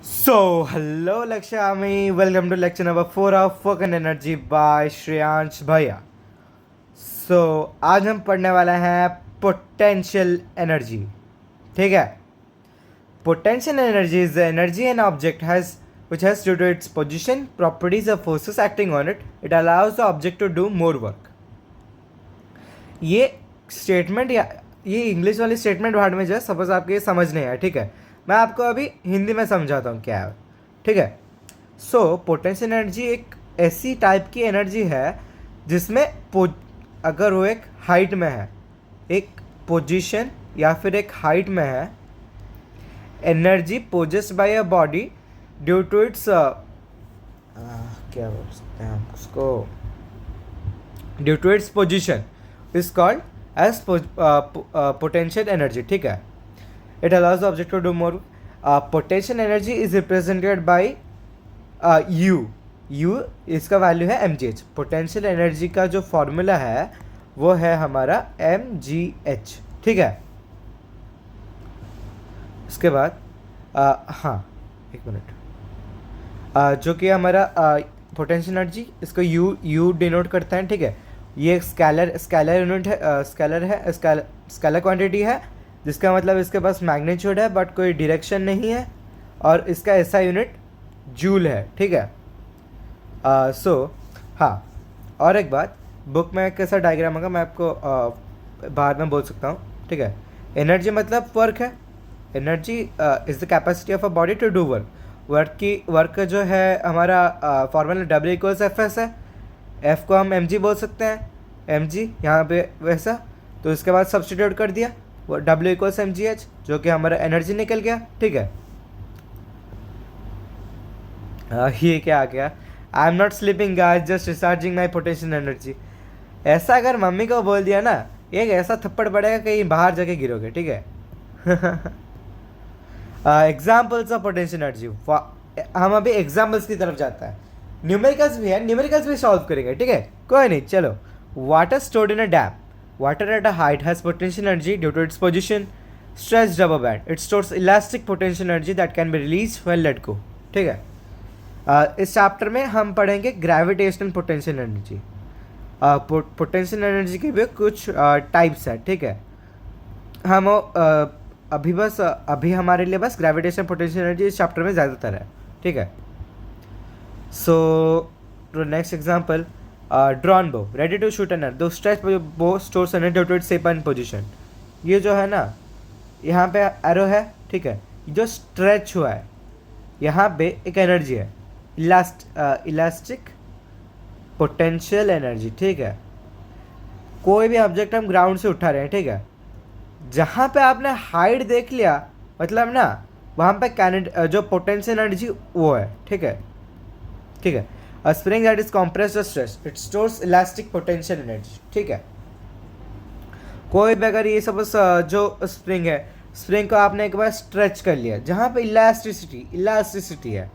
So, hello Lakshami, welcome to lecture number 4 of Work and Energy by Shreyansh भैया. So, आज हम पढ़ने वाले हैं पोटेंशियल एनर्जी. ठीक है. Potential energy is the energy an object has which has due to its position, properties or forces acting on it. It allows the object to do more work. ये statement या ये English वाली statement word में जो है suppose आपको ये समझ नहीं आया. ठीक है, मैं आपको अभी हिंदी में समझाता हूँ क्या है. ठीक है. सो पोटेंशियल एनर्जी एक ऐसी टाइप की एनर्जी है जिसमें अगर वो एक हाइट में है, एक पोजीशन या फिर एक हाइट में है, energy possessed by a body due to its क्या बोल सकते हैं हम उसको, due to its position is called as potential energy. ठीक है. It allows the object to do more. Potential energy is represented by U. इसका वैल्यू है mgh. पोटेंशियल एनर्जी का जो फॉर्मूला है वो है हमारा mgh. ठीक है. इसके बाद हाँ एक मिनट, जो कि हमारा पोटेंशियल एनर्जी इसको यू डिनोट करता है. ठीक है. ये स्केलर यूनिट है, स्केलर क्वांटिटी है, जिसका मतलब इसके पास मैग्नीट्यूड है बट कोई डायरेक्शन नहीं है, और इसका ऐसा यूनिट जूल है. ठीक है. हाँ, और एक बात, बुक में कैसा डायग्राम होगा मैं आपको बाद में बोल सकता हूँ. ठीक है. एनर्जी मतलब वर्क है. Energy is the capacity of a body to do work जो है हमारा फॉर्मूला W=Fs है. F को हम mg बोल सकते हैं. mg यहाँ पे वैसा, तो इसके बाद सब्स्टिट्यूट कर दिया, वो W=mgh, जो कि हमारा एनर्जी निकल गया. ठीक है. ये क्या आ गया, I am not sleeping guys, just recharging my potential energy. ऐसा अगर मम्मी को बोल दिया ना, एक ऐसा थप्पड़ पड़ेगा कहीं बाहर जाके गिरोगे. ठीक है. Examples of potential energy. हम अभी एग्जाम्पल्स की तरफ जाता है. न्यूमेरिकल्स भी है, न्यूमेरिकल्स भी सॉल्व करेंगे. ठीक है, कोई नहीं, चलो. Water stored in a dam. Water at a height has potential energy due to its position. Stretched rubber band. It stores elastic potential energy that can be released when let go. ठीक है. इस chapter में हम पढ़ेंगे gravitational potential energy. Potential energy के भी कुछ types है. ठीक है. हम अभी हमारे लिए बस ग्रेविटेशनल पोटेंशियल एनर्जी इस चैप्टर में ज़्यादातर है. ठीक है. So next example, drawn bow ready to shoot an earth. दो stretch bow stores energy due to its shape and position. ये जो है ना, यहाँ पे एरो है. ठीक है. जो स्ट्रेच हुआ है यहाँ पे एक एनर्जी है, इलास्टिक पोटेंशियल एनर्जी. ठीक है. कोई भी ऑब्जेक्ट हम ग्राउंड से उठा रहे हैं. ठीक है. जहाँ पे आपने हाइट देख लिया, मतलब ना वहाँ पे जो पोटेंशियल एनर्जी वो है. ठीक है. ठीक है. A spring that is compressed or stretched, it stores elastic potential energy. ठीक है. कोई भी अगर ये सपोज जो स्प्रिंग है, स्प्रिंग को आपने एक बार स्ट्रेच कर लिया, जहाँ पे इलास्टिसिटी है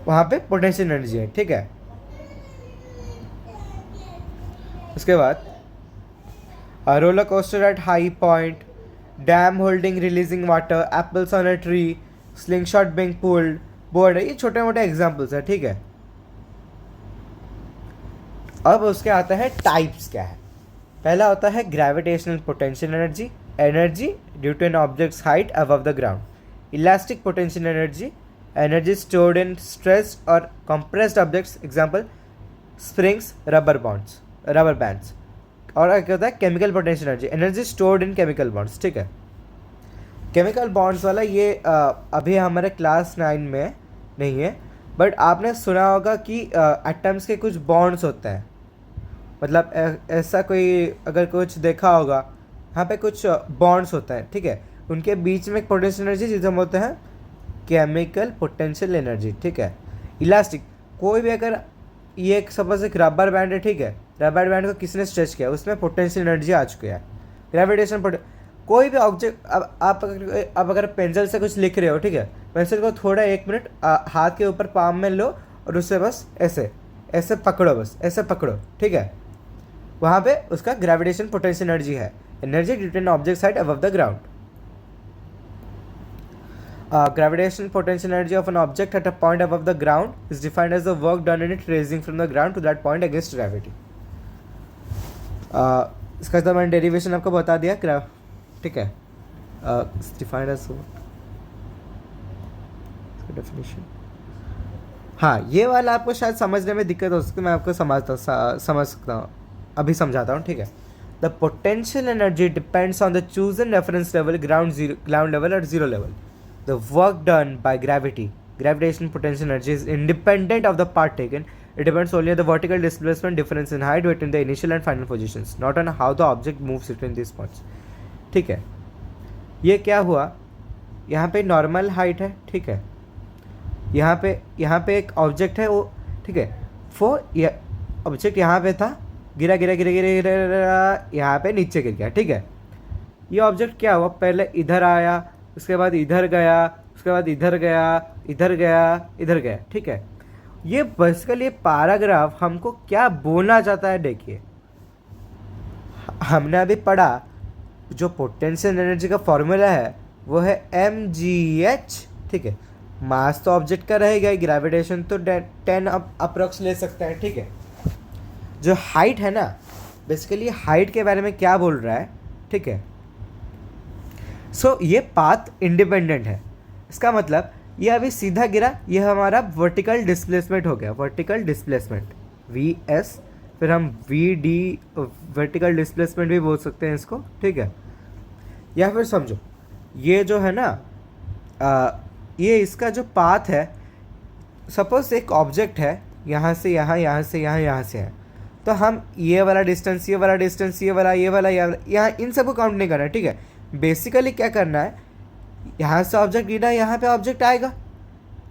वहाँ पे पोटेंशियल एनर्जी है. ठीक है. उसके बाद roller coaster at high point, dam holding releasing water, apples on a tree, sling shot being pulled, board है. ये छोटे मोटे एग्जाम्पल्स है. ठीक है. अब उसके आता है टाइप्स क्या है. पहला होता है gravitational potential energy, energy due to an object's height above the ground. Elastic potential energy, energy stored in stretched और compressed objects, example springs, rubber bands. और क्या होता है chemical potential energy, energy stored in chemical bonds. ठीक है. Chemical bonds वाला ये अभी हमारे क्लास 9 में नहीं है, बट आपने सुना होगा कि एटम्स के कुछ बॉन्ड्स होते हैं. मतलब ऐसा कोई अगर कुछ देखा होगा, यहाँ पे कुछ बॉन्ड्स होते हैं. ठीक है. उनके बीच में एक पोटेंशियल एनर्जी जिसे हम बोलते हैं केमिकल पोटेंशियल एनर्जी. ठीक है. इलास्टिक, कोई भी अगर ये एक सपोज एक रबर बैंड है. ठीक है. रबर बैंड को किसने स्ट्रेच किया, उसमें पोटेंशियल एनर्जी आ चुकी है. ग्रेविटेशन कोई भी ऑब्जेक्ट, अब आप अगर पेंसिल से कुछ लिख रहे हो. ठीक है. पेंसिल को थोड़ा 1 मिनट हाथ के ऊपर पाम में लो और उससे बस ऐसे पकड़ो, बस ऐसे पकड़ो. ठीक है. वहाँ पे उसका ग्रेविटेशन पोटेंशियल एनर्जी है, energy due to an object height above the ground. Gravitational potential energy of an object at a point above the ground is defined as the work done in it raising from the ground to that point against gravity. इसका तो मैंने derivation आपको बता दिया, ठीक है. Defined as definition. हाँ, ये वाला आपको शायद समझने में दिक्कत हो सकती है, मैं आपको समझ सकता हूँ, अभी समझाता हूँ, ठीक है. The potential energy depends on the chosen reference level, ground level और zero level. The work done by gravitational potential energy is independent of the part taken. It depends only on the vertical displacement difference in height between the initial and final positions, not on how the object moves between these points. ठीक है, ये क्या हुआ, यहाँ पे normal height है, ठीक है, यहाँ पे एक ऑब्जेक्ट है वो, ठीक है, वो ऑब्जेक्ट यहाँ पे था, गिरा गिरा गिरा गिरा गिरा यहाँ पे नीचे गिर गया, ठीक है. ये ऑब्जेक्ट क्या हुआ, पहले इधर आया, उसके बाद इधर गया, उसके बाद इधर गया, इधर गया, इधर गया, ठीक है. ये बेसिकली पैराग्राफ हमको क्या बोलना चाहता है, देखिए, हमने अभी पढ़ा जो पोटेंशियल एनर्जी का फॉर्मूला है वो है mgh, ठीक है. मास तो ऑब्जेक्ट का रहेगा, ग्रेविटेशन तो 10 अप्रॉक्स ले सकते हैं, ठीक है. जो हाइट है ना, बेसिकली हाइट के बारे में क्या बोल रहा है, ठीक है. सो ये पाथ इंडिपेंडेंट है, इसका मतलब ये अभी सीधा गिरा, ये हमारा वर्टिकल डिस्प्लेसमेंट हो गया, वर्टिकल डिस्प्लेसमेंट vs, फिर हम vd वर्टिकल डिस्प्लेसमेंट भी बोल सकते हैं इसको, ठीक है. या फिर समझो ये जो है ना, ये इसका जो पाथ है, सपोज एक ऑब्जेक्ट है, यहाँ से यहाँ, यहाँ से यहाँ, यहाँ से है, तो हम ये वाला डिस्टेंस, ये वाला डिस्टेंस, ये वाला यहाँ इन सबको काउंट नहीं करना है, ठीक है. बेसिकली क्या करना है, यहाँ से ऑब्जेक्ट गिरा, यहाँ पे ऑब्जेक्ट आएगा,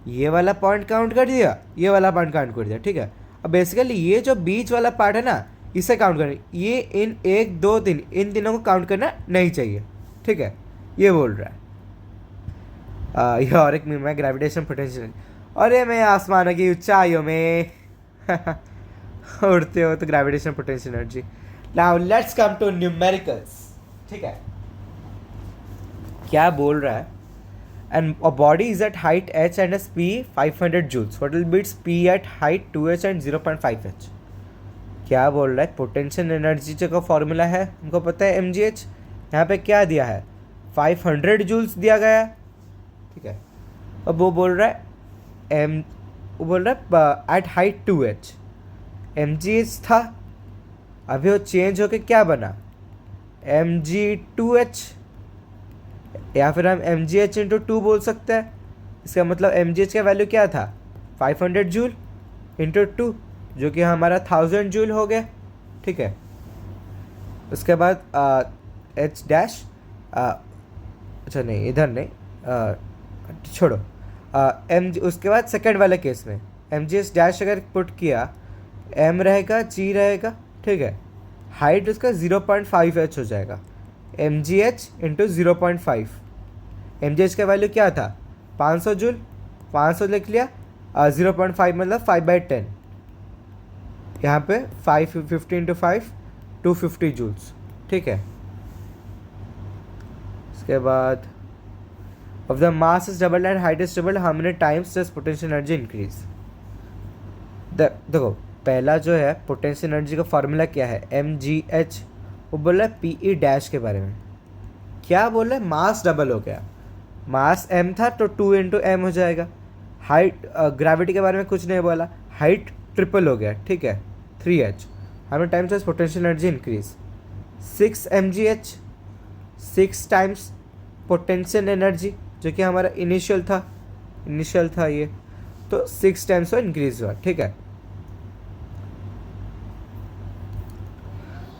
ये वाला पॉइंट काउंट कर दिया, ये वाला पॉइंट काउंट कर दिया, ठीक है. अब बेसिकली ये जो बीच वाला पार्ट है ना, इसे काउंट करना, ये इन 1 2 3 इन तीनों को काउंट करना नहीं चाहिए, ठीक है. ये बोल रहा है. ये और एक मीम है, ग्रेविटेशन पोटेंशियल. अरे मैं आसमानों की ऊंचाइयों में उड़ते हो तो gravitation potential energy. Now let's come to numericals, ठीक है. क्या बोल रहा है, and a body is at height h and p 500 joules. What will be its p at height 2h and 0.5h. क्या बोल रहा है, पोटेंशियल एनर्जी का फॉर्मूला है, हमको पता है mgh. यहाँ पे क्या दिया है, 500 जूल्स दिया गया है, ठीक है. अब वो बोल रहा है एट हाइट 2h, mgh था, अभी वो चेंज होके क्या बना, mg2h, या फिर हम mgh इंटू 2 बोल सकते हैं. इसका मतलब mgh का वैल्यू क्या था, 500 जूल इंटू 2, जो कि हमारा 1000 जूल हो गया, ठीक है. उसके बाद h डैश, अच्छा नहीं इधर नहीं, छोड़ो, उसके बाद सेकेंड वाले केस में mgh डैश अगर पुट किया, m रहेगा, g रहेगा, ठीक है. हाइट उसका 0.5h हो जाएगा, mgh इंटू 0.5. mgh का वैल्यू क्या था, 500 जूल, 500 लिख लिया, 0.5 मतलब 5/10, यहाँ पे 550 इंटू 5 250 जूल्स, ठीक है. उसके बाद of the mass is double and height is double, how many times does potential energy increase. देखो पहला जो है पोटेंशियल एनर्जी का फॉर्मूला क्या है, mgh. वो बोल रहा है पी ई डैश के बारे में, क्या बोल रहा है, मास डबल हो गया, मास m था तो 2 इंटू एम हो जाएगा. हाइट ग्रेविटी के बारे में कुछ नहीं बोला, हाइट ट्रिपल हो गया, ठीक है, 3h. How many times does potential energy increase, 6 mgh, 6 times potential energy जो कि हमारा इनिशियल था ये, तो 6 टाइम्स वो इंक्रीज हुआ, ठीक है.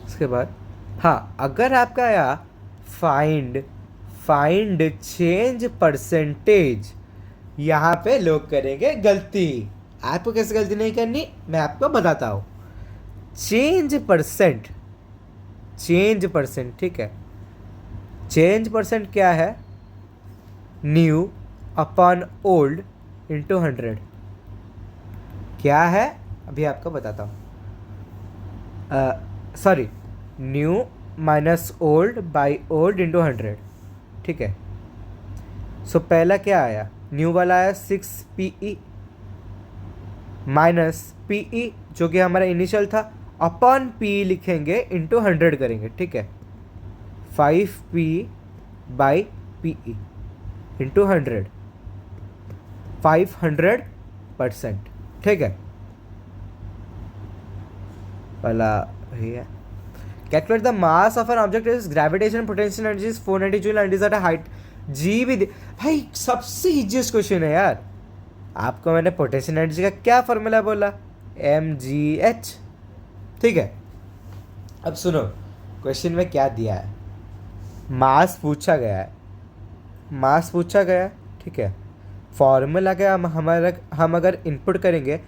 उसके बाद हाँ, अगर आपका आया फाइंड चेंज परसेंटेज, यहाँ पे लोग करेंगे गलती. आपको कैसे गलती नहीं करनी, मैं आपको बताता हूँ. चेंज परसेंट, ठीक है. चेंज परसेंट क्या है, न्यू अपॉन ओल्ड इंटू 100. क्या है अभी आपको बताता हूँ, sorry, new minus old by old into 100, ठीक है. सो पहला क्या आया, न्यू वाला आया 6 PE माइनस PE जो कि हमारा इनिशियल था, अपॉन PE लिखेंगे, इंटू 100 करेंगे, ठीक है। 5P/PE इंटू 100, 500%, ठीक है। पहला है calculate the mass of an object is gravitation potential energy is 490 joule and is at a height G भी भाई सबसे इजीएस्ट क्वेश्चन है यार। आपको मैंने पोटेंशियल एनर्जी का क्या फॉर्मूला बोला, mgh, ठीक है। अब सुनो क्वेश्चन में क्या दिया है, मास पूछा गया है, मास पूछा गया है, ठीक है। फॉर्मूला क्या हम अगर इनपुट करेंगे,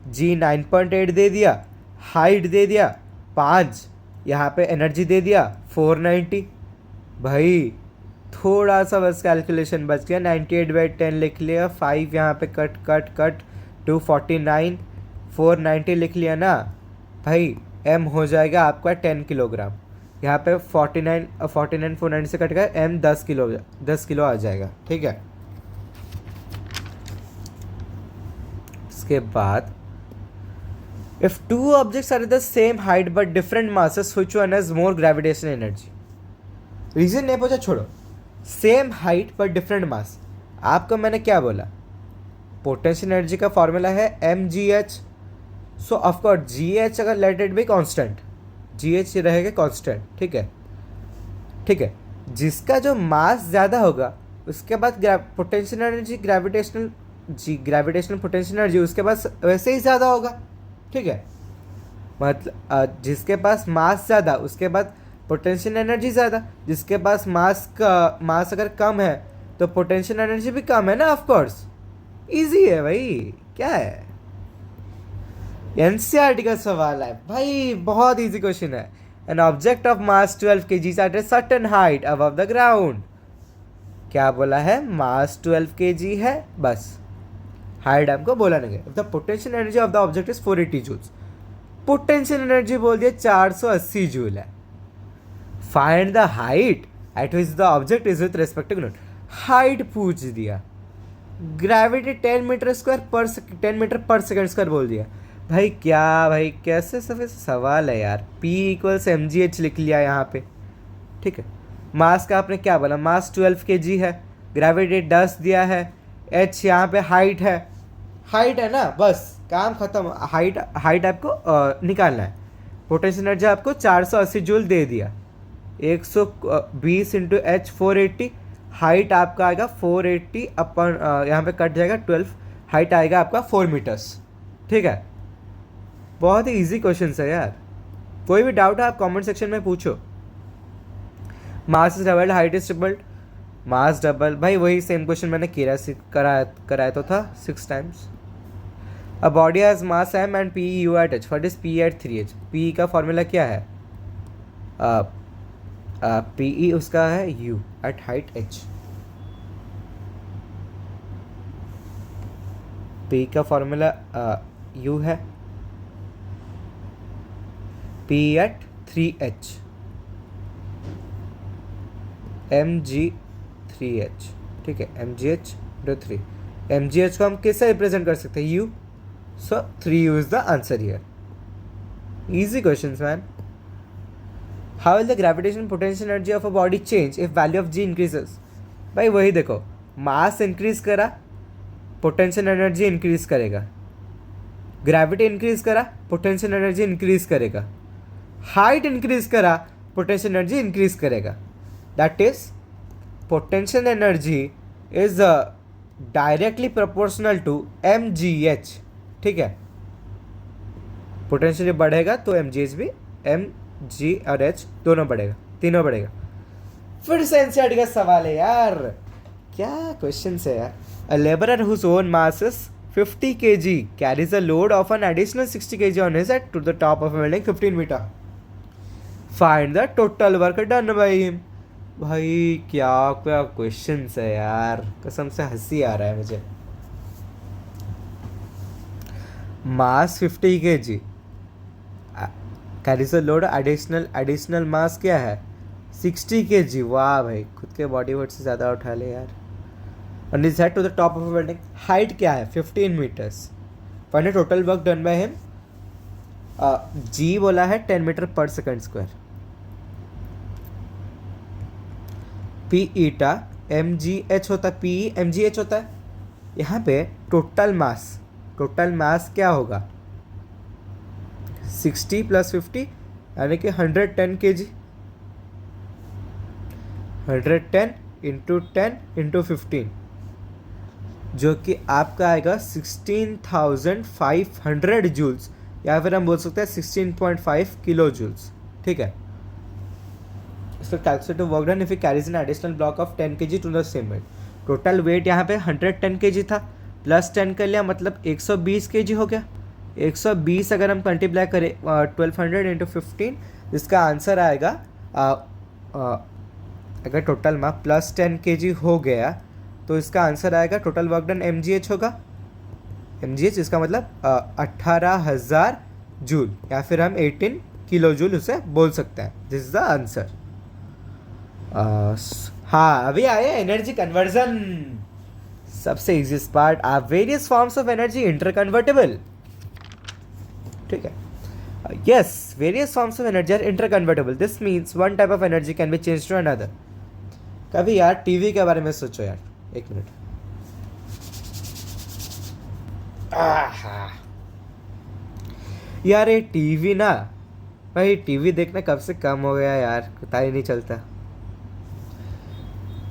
g 9.8 दे दिया, हाइट दे दिया 5, यहाँ पे एनर्जी दे दिया 490, भाई थोड़ा सा बस कैलकुलेशन बच गया, 98/10 लिख लिया, 5 यहाँ पे कट कट कट, 249, 490 लिख लिया ना भाई, m हो जाएगा आपका 10 किलोग्राम, यहाँ पे 49 490 से कट गया, m 10 किलो आ जाएगा, ठीक है। इसके बाद if two objects are the same height but different masses, which one has more gravitational energy? Reason नहीं पूछा, छोड़ो, सेम हाइट पर डिफरेंट मास। आपको मैंने क्या बोला, पोटेंशियल एनर्जी का फॉर्मूला है mgh, सो ऑफकोर्स gh अगर let it be constant, gh रहेगा कांस्टेंट, ठीक है, ठीक है। जिसका जो मास ज़्यादा होगा उसके बाद potential energy gravitational potential energy उसके पास वैसे ही ज़्यादा होगा, ठीक है। जिसके पास मास ज़्यादा उसके बाद पोटेंशियल एनर्जी ज़्यादा, जिसके पास मास अगर कम है तो पोटेंशियल एनर्जी भी कम है ना, ऑफ कोर्स। इजी है भाई, क्या है, एनसीईआरटी का सवाल है भाई, बहुत इजी क्वेश्चन है। An object of mass 12 kg at a certain height above the ground, क्या बोला है, मास 12 kg है, बस हाइट हमको बोला नहीं है। The potential energy of the object is 480 joules, potential energy बोल दिया 480 जूल है। Find the height at which the object is with respect to ground, height पूछ दिया, ग्रेविटी 10 मीटर पर सेकेंड स्क्वायर बोल दिया, भाई क्या भाई कैसे सवाल है यार। P = mgh लिख लिया यहाँ पे, ठीक है। मास का आपने क्या बोला, मास 12 kg है, ग्रेविटी 10 दिया है, h यहाँ पे हाइट है, हाइट है ना, बस काम खत्म। हाइट आपको निकालना है। पोटेंशियल एनर्जी आपको 480 जूल दे दिया, 120 इंटू h 480, हाइट आपका आएगा 480 अपन यहाँ पे कट जाएगा 12, हाइट आएगा आपका 4 मीटर्स, ठीक है। बहुत ही इजी क्वेश्चन है यार, कोई भी डाउट है आप कमेंट सेक्शन में पूछो। Mass is doubled, height is tripled, mass double, भाई वही सेम क्वेश्चन मैंने कराया तो था 6 times. A body has mass m and PE u at h, what is PE at 3h? PE का फॉर्मूला क्या है, PE उसका है u at height h, PE का फॉर्मूला u है, PE at 3h, mg 3h, ठीक है, mgh × 3, mgh को हम किससे रिप्रेजेंट कर सकते हैं, u, so 3u is the answer here. Easy questions man. How will the gravitational potential energy of a body change if value of g increases? भाई वही देखो, मास इंक्रीज करा पोटेंशियल एनर्जी इंक्रीज करेगा, gravity increase करा potential energy increase करेगा, height increase करा potential energy increase करेगा। That is potential energy is directly proportional to mgh, ठीक है। पोटेंशियल बढ़ेगा तो mgh भी, mg और h दोनों बढ़ेगा, तीनों बढ़ेगा। फिर से एनसीईआरटी का सवाल है यार, क्या क्वेश्चन है यार। A labourer whose own mass is 50 kg carries a load of an additional 60 kg on his head to the top of a building 15 meter. Find the total work done by him. भाई क्या क्या question है यार, कसम से हंसी आ रहा है मुझे। Mass 50 kg carries a load, additional mass क्या है 60 kg। वाह भाई, खुद के बॉडी वेट से ज़्यादा उठा ले यार। On his head to the top of a building. Height क्या है? 15 metres. Find the total work done by him. G बोला है 10 metre per second square. P eta M G H होता है, पी एम जी एच होता है। यहाँ पे टोटल मास क्या होगा? 60 + 50 यानी कि 110 kg। 110 × 10 × 15 जो कि आपका आएगा 16,500 जूल्स, या फिर हम बोल सकते हैं 16.5 किलो जूल्स। ठीक है। इसका calculative work done if he carries an additional block of 10 kg to the same weight. Total weight यहाँ पे 110 kg था, प्लस 10 कर लिया, मतलब 120 kg हो गया। 120 अगर हम मल्टीप्लाई करें 1200 × 15, इसका आंसर आएगा अगर टोटल में प्लस 10 kg हो गया तो इसका आंसर आएगा टोटल वर्क डन mgh होगा। mgh इसका मतलब 18,000 जूल, या फिर हम 18 किलो जूल उसे बोल सकते हैं। This is the answer. हाँ, अभी आए एनर्जी कन्वर्जन, सबसे easiest part. Are various forms of energy interconvertible? ठीक है। Yes, various forms of energy are interconvertible. This means one type of energy can be changed to another. कभी यार TV के बारे में सोचो यार, एक मिनट। यार ये टीवी ना, भाई टीवी देखना कब से कम हो गया यार, पता ही नहीं चलता।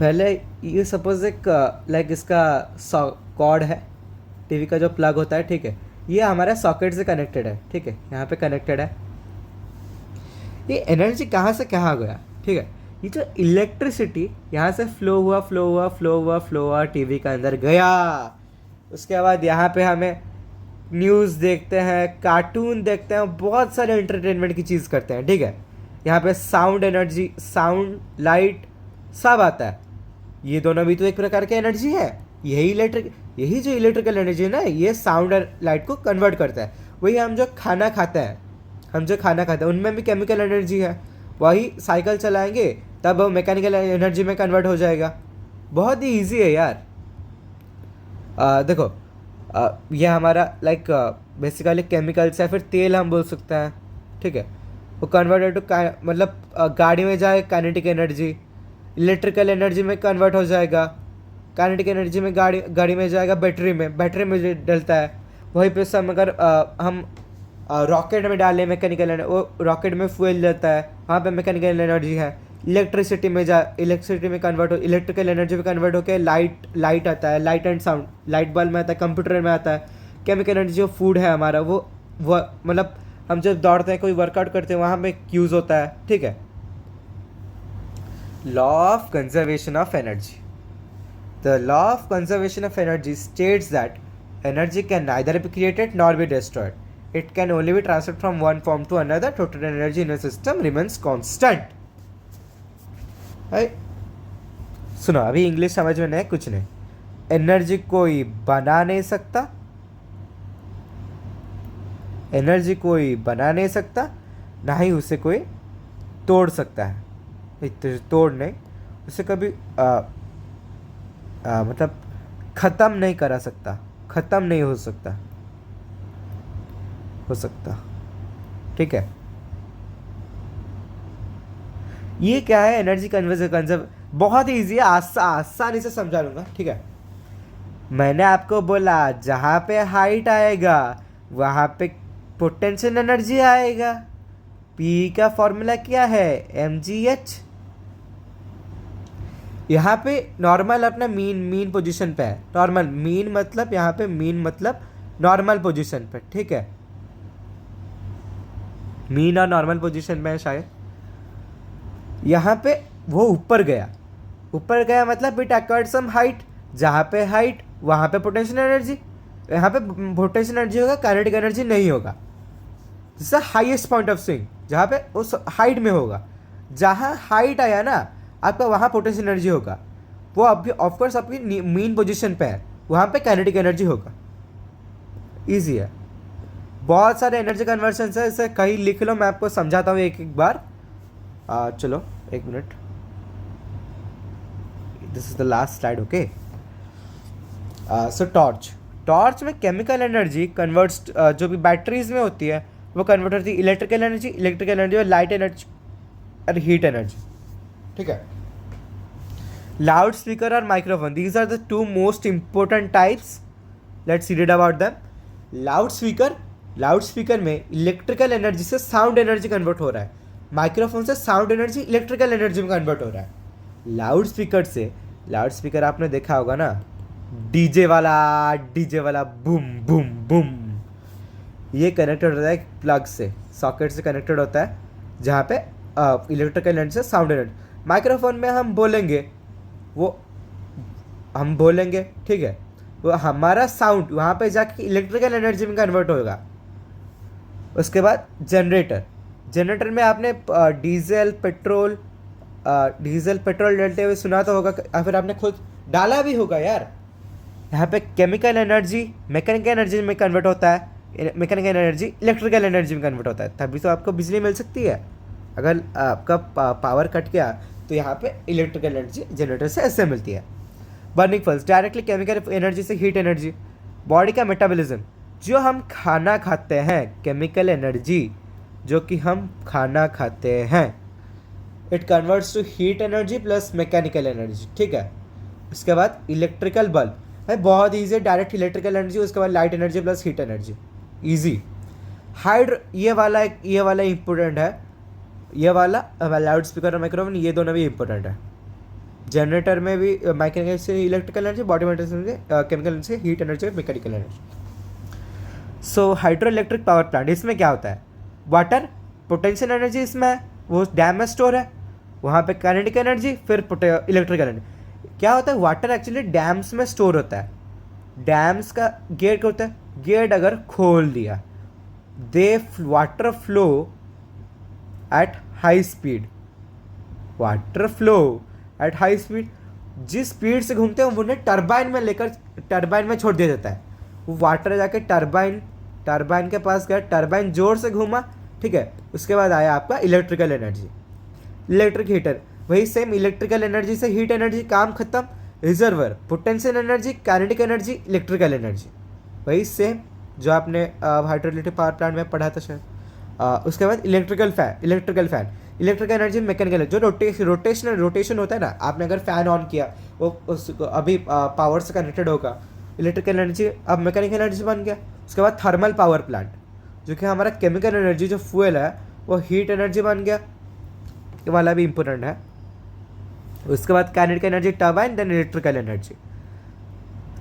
पहले ये सपोज एक लाइक इसका कॉर्ड है, टीवी का जो प्लग होता है, ठीक है, ये हमारा सॉकेट से कनेक्टेड है, ठीक है, यहाँ पे कनेक्टेड है। ये एनर्जी कहाँ से कहाँ गया? ठीक है, ये जो इलेक्ट्रिसिटी यहाँ से फ्लो हुआ टीवी के अंदर गया। उसके बाद यहाँ पे हमें न्यूज़ देखते हैं, कार्टून देखते हैं, बहुत सारे एंटरटेनमेंट की चीज़ करते हैं, ठीक है। यहाँ पे साउंड एनर्जी, साउंड, लाइट सब आता है। ये दोनों भी तो एक प्रकार की एनर्जी है। यही जो इलेक्ट्रिकल एनर्जी है ना, ये साउंड और लाइट को कन्वर्ट करता है। वही हम जो खाना खाते हैं उनमें भी केमिकल एनर्जी है। वही साइकिल चलाएंगे तब वो मैकेनिकल एनर्जी में कन्वर्ट हो जाएगा। बहुत ही ईजी है यार। देखो, ये हमारा लाइक बेसिकली केमिकल्स है, फिर तेल हम बोल सकते हैं, ठीक है। वो कन्वर्टेड टू मतलब गाड़ी में जाए काइनेटिक एनर्जी, इलेक्ट्रिकल एनर्जी में कन्वर्ट हो जाएगा। काइनेटिक एनर्जी में गाड़ी में जाएगा बैटरी में डलता है। वहीं पे सब अगर हम रॉकेट में डालें मैकेनिकल एनर्जी, वो रॉकेट में फ्यूल जाता है, वहाँ पे मैकेनिकल एनर्जी है। इलेक्ट्रिसिटी में कन्वर्ट हो, इलेक्ट्रिकल एनर्जी में कन्वर्ट होकर लाइट आता है, light and sound, light bulb में आता है, कंप्यूटर में आता है। केमिकल एनर्जी जो फूड है हमारा, वो मतलब हम जब दौड़ते हैं, कोई वर्कआउट करते हैं, वहाँ पे यूज़ होता है, ठीक है। Law of conservation of energy. The law of conservation of energy states that energy can neither be created nor be destroyed. It can only be transferred from one form to another. Total energy in a system remains constant. सुनो, अभी English समझ में नहीं, कुछ नहीं। Energy कोई बना नहीं सकता, ना ही उसे कोई तोड़ सकता है। तोड़ नहीं, उसे कभी मतलब ख़त्म नहीं करा सकता, ख़त्म नहीं हो सकता, ठीक है। ये क्या है? एनर्जी कंजर्व बहुत ही ईजी है, आसानी से समझा लूँगा, ठीक है। मैंने आपको बोला जहाँ पे हाइट आएगा वहाँ पे पोटेंशियल एनर्जी आएगा। पी का फॉर्मूला क्या है? mgh। यहाँ पे नॉर्मल अपना मीन पोजीशन पे है। नॉर्मल मीन मतलब यहाँ पे मीन मतलब नॉर्मल पोजीशन पे, ठीक है। मीन और नॉर्मल पोजीशन पे है शायद। यहाँ पे वो ऊपर गया मतलब इट एक्वायर्ड सम हाइट। जहाँ पे हाइट वहाँ पे पोटेंशियल एनर्जी, यहाँ पे पोटेंशियल एनर्जी होगा, काइनेटिक एनर्जी नहीं होगा। This is highest point of swing, जहाँ पे उस हाइट में होगा। जहाँ हाइट आया ना आपका, वहाँ पोटेंशियल एनर्जी होगा। वो अभी ऑफकोर्स आपकी मीन पोजीशन पे है, वहाँ पे काइनेटिक एनर्जी होगा। ईजी है। बहुत सारे एनर्जी कन्वर्शंस है, इसे कहीं लिख लो, मैं आपको समझाता हूँ एक बार। चलो एक minute, this is the last slide, okay. So torch, torch में केमिकल एनर्जी कन्वर्ट्स, जो भी बैटरीज में होती है वो कन्वर्ट होती है इलेक्ट्रिकल एनर्जी, इलेक्ट्रिकल एनर्जी और लाइट एनर्जी और हीट एनर्जी, ठीक है. लाउड स्पीकर और microphone, these are the two most important types. Let's read about them. Loudspeaker, loudspeaker में इलेक्ट्रिकल एनर्जी से साउंड एनर्जी कन्वर्ट हो रहा है. माइक्रोफोन से साउंड एनर्जी इलेक्ट्रिकल एनर्जी में कन्वर्ट हो रहा है. लाउड स्पीकर से, लाउड स्पीकर आपने देखा होगा ना, डीजे वाला बूम बूम बूम, ये कनेक्टेड होता है प्लग से, सॉकेट से कनेक्टेड होता है, जहाँ पे इलेक्ट्रिकल एनर्जी से साउंड एनर्जी. माइक्रोफोन में हम बोलेंगे, वो हम बोलेंगे, ठीक है, वो हमारा साउंड वहाँ पे जाके इलेक्ट्रिकल एनर्जी में कन्वर्ट होगा. उसके बाद जनरेटर, जनरेटर में आपने डीजल पेट्रोल डलते हुए सुना तो होगा, या फिर आपने खुद डाला भी होगा यार. यहाँ पे केमिकल एनर्जी मैकेनिकल एनर्जी में कन्वर्ट होता है, मैकेनिकल एनर्जी इलेक्ट्रिकल एनर्जी में कन्वर्ट होता है, तभी तो आपको बिजली मिल सकती है. अगर आपका पावर कट गया तो यहाँ पे इलेक्ट्रिकल एनर्जी जनरेटर से ऐसे मिलती है. Burning fuels, directly chemical energy से हीट एनर्जी. बॉडी का मेटाबॉलिज्म, जो हम खाना खाते हैं, केमिकल एनर्जी जो कि हम खाना खाते हैं, it converts to heat energy plus mechanical energy, ठीक है. उसके बाद इलेक्ट्रिकल बल्ब है, बहुत ईजी है, डायरेक्ट इलेक्ट्रिकल एनर्जी, उसके बाद light energy plus heat energy, easy. Hydro, ये वाला इंपॉर्टेंट है, ये वाला लाउड स्पीकर और माइक्रोफोन, ये दोनों भी इंपॉर्टेंट है. जनरेटर में भी मैकेनिकल से इलेक्ट्रिकल एनर्जी, बॉडी मेटेरियल से chemical energy, heat energy, mechanical energy. So hydro electric power plant, इसमें क्या होता है, वाटर पोटेंशियल एनर्जी इसमें है, वो डैम में स्टोर है, वहाँ पे काइनेटिक एनर्जी, फिर इलेक्ट्रिकल एनर्जी. क्या होता है, वाटर एक्चुअली डैम्स में स्टोर होता है. डैम्स का गेट होता है, गेट अगर खोल दिया, the water flow at high speed, water flow at high speed, जिस स्पीड से घूमते हैं उन्हें टरबाइन में छोड़ दिया जाता है. वो वाटर जाके टरबाइन के पास गया, टरबाइन जोर से घूमा, ठीक है. उसके बाद आया आपका इलेक्ट्रिकल एनर्जी, इलेक्ट्रिक हीटर, वही सेम इलेक्ट्रिकल एनर्जी से हीट एनर्जी, काम खत्म. Reservoir, potential energy, kinetic energy, electrical energy, वही सेम जो आपने हाइड्रोइलेक्ट्रिक पावर प्लांट में पढ़ा था शायद. उसके बाद electrical fan, electrical energy, mechanical, जो रोटेशन होता है ना, आपने अगर फैन ऑन किया वो उसको अभी पावर से कनेक्टेड होगा, इलेक्ट्रिकल एनर्जी, अब मैकेनिकल एनर्जी बन गया. उसके बाद थर्मल पावर प्लांट, जो कि हमारा केमिकल एनर्जी, जो फ्यूल है वो हीट एनर्जी बन गया, ये वाला भी इंपॉर्टेंट है. उसके बाद kinetic energy turbine, then electrical energy.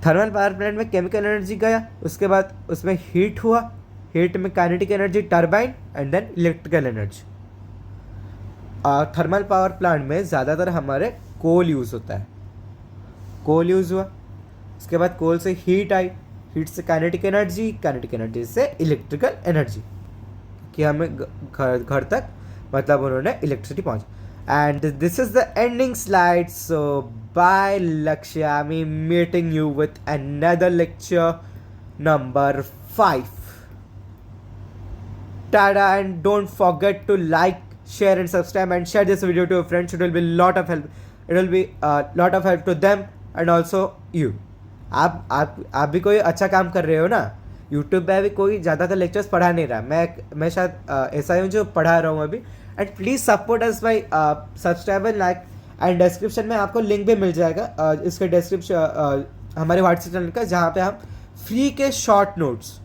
Thermal power plant में केमिकल एनर्जी गया, उसके बाद उसमें हीट हुआ, हीट में kinetic energy turbine and then electrical energy. Thermal power plant में ज़्यादातर हमारे कोल यूज़ होता है, कोल यूज़ हुआ, उसके बाद कोल से हीट आई, हीट से काइनेटिक एनर्जी से इलेक्ट्रिकल एनर्जी, कि हमें घर तक मतलब उन्होंने इलेक्ट्रिसिटी पहुँच. And this is the ending slide. So bye Lakshya, me meeting you with another lecture number 5. Tada, and don't forget to like, share and subscribe and share this video to your friends. It will be lot of help. It will be lot of help to them and also you. आप भी कोई अच्छा काम कर रहे हो ना. YouTube पे भी कोई ज़्यादातर लेक्चर्स पढ़ा नहीं रहा, मैं शायद ऐसा ही हूँ जो पढ़ा रहा हूँ अभी. And please support us by subscribe and like. And description में आपको लिंक भी मिल जाएगा, इसके डिस्क्रिप्शन हमारे व्हाट्सएप चैनल का, जहाँ पे हम फ्री के शॉर्ट नोट्स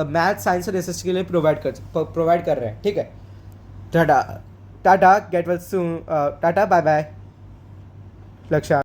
मैथ, साइंस और रिसर्च के लिए प्रोवाइड कर रहे हैं, ठीक है. Tata, get well soon, tata, bye bye लक्ष्य.